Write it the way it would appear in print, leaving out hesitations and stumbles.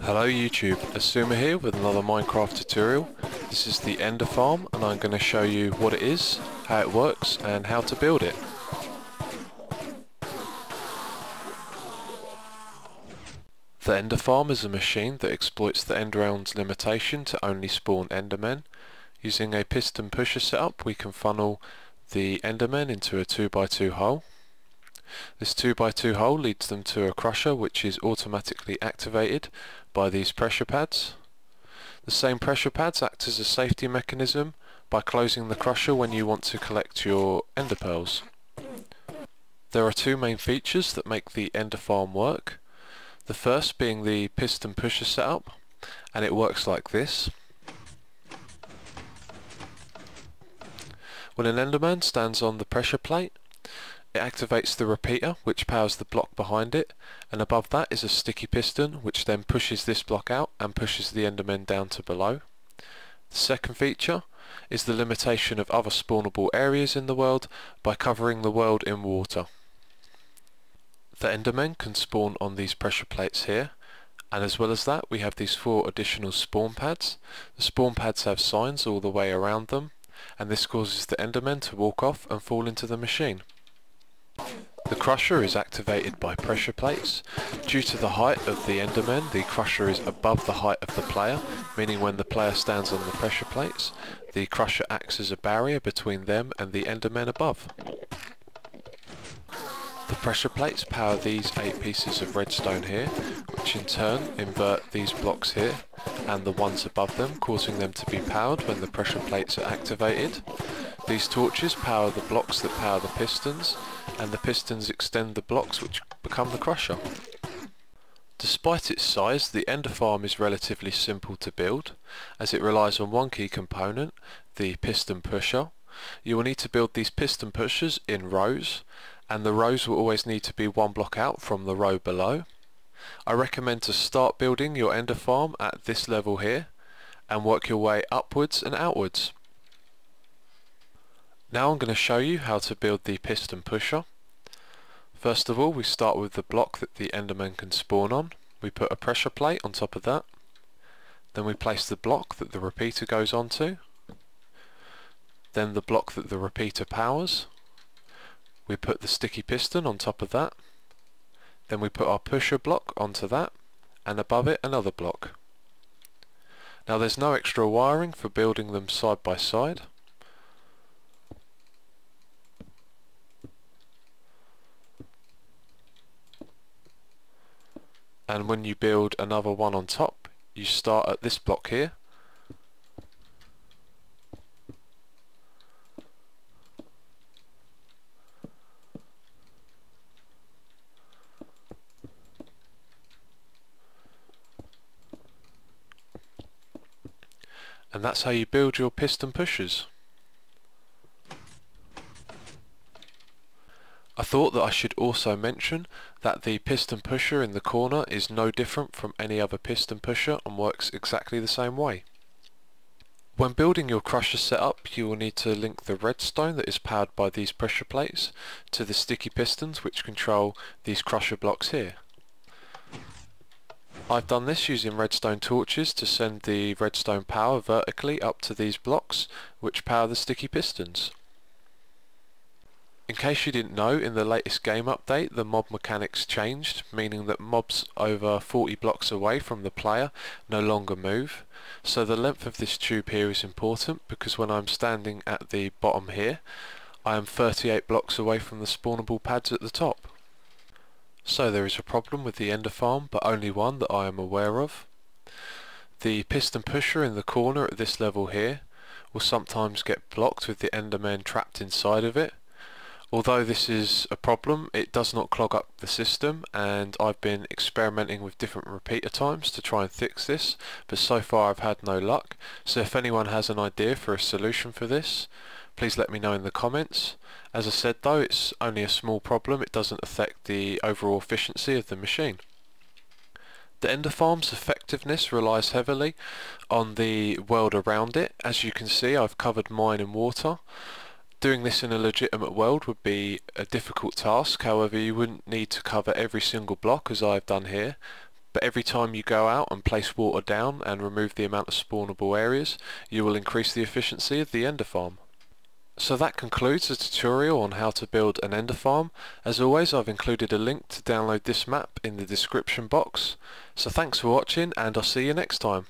Hello YouTube, Asuma here with another Minecraft tutorial. This is the Enderfarm and I'm going to show you what it is, how it works and how to build it. The Enderfarm is a machine that exploits the Enderround's limitation to only spawn Endermen. Using a Piston Pusher setup we can funnel the Endermen into a 2x2 hole. This 2x2 hole leads them to a crusher which is automatically activated by these pressure pads. The same pressure pads act as a safety mechanism by closing the crusher when you want to collect your ender pearls. There are two main features that make the Enderfarm work. The first being the Piston Pusher setup, and it works like this. When an Enderman stands on the pressure plate, it activates the repeater which powers the block behind it, and above that is a sticky piston which then pushes this block out and pushes the Endermen down to below. The second feature is the limitation of other spawnable areas in the world by covering the world in water. The Endermen can spawn on these pressure plates here, and as well as that we have these 4 additional spawn pads. The spawn pads have signs all the way around them, and this causes the Endermen to walk off and fall into the machine. The crusher is activated by pressure plates. Due to the height of the Endermen, the crusher is above the height of the player, meaning when the player stands on the pressure plates, the crusher acts as a barrier between them and the Endermen above. The pressure plates power these 8 pieces of redstone here, which in turn invert these blocks here and the ones above them, causing them to be powered when the pressure plates are activated. These torches power the blocks that power the pistons, and the pistons extend the blocks which become the crusher. Despite its size, the Enderfarm is relatively simple to build, as it relies on one key component, the Piston Pusher. You will need to build these Piston Pushers in rows, and the rows will always need to be one block out from the row below. I recommend to start building your Enderfarm at this level here, and work your way upwards and outwards. Now I'm going to show you how to build the Piston Pusher. First of all, we start with the block that the Enderman can spawn on. We put a pressure plate on top of that. Then we place the block that the repeater goes onto. Then the block that the repeater powers. We put the sticky piston on top of that. Then we put our pusher block onto that, and above it another block. Now there's no extra wiring for building them side by side. And when you build another one on top, you start at this block here. And that's how you build your piston pushers. I thought that I should also mention that the piston pusher in the corner is no different from any other piston pusher and works exactly the same way. When building your crusher setup, you will need to link the redstone that is powered by these pressure plates to the sticky pistons which control these crusher blocks here. I've done this using redstone torches to send the redstone power vertically up to these blocks which power the sticky pistons. In case you didn't know, in the latest game update the mob mechanics changed, meaning that mobs over 40 blocks away from the player no longer move. So the length of this tube here is important, because when I'm standing at the bottom here, I am 38 blocks away from the spawnable pads at the top. So there is a problem with the Enderfarm, but only one that I am aware of. The piston pusher in the corner at this level here will sometimes get blocked with the Endermen trapped inside of it. Although this is a problem, it does not clog up the system, and I've been experimenting with different repeater times to try and fix this, but so far I've had no luck. So if anyone has an idea for a solution for this, please let me know in the comments. As I said though, it's only a small problem, it doesn't affect the overall efficiency of the machine. The Enderfarm's effectiveness relies heavily on the world around it. As you can see, I've covered mine in water. Doing this in a legitimate world would be a difficult task, however you wouldn't need to cover every single block as I've done here, but every time you go out and place water down and remove the amount of spawnable areas, you will increase the efficiency of the ender farm. So that concludes the tutorial on how to build an ender farm. As always, I've included a link to download this map in the description box. So thanks for watching, and I'll see you next time.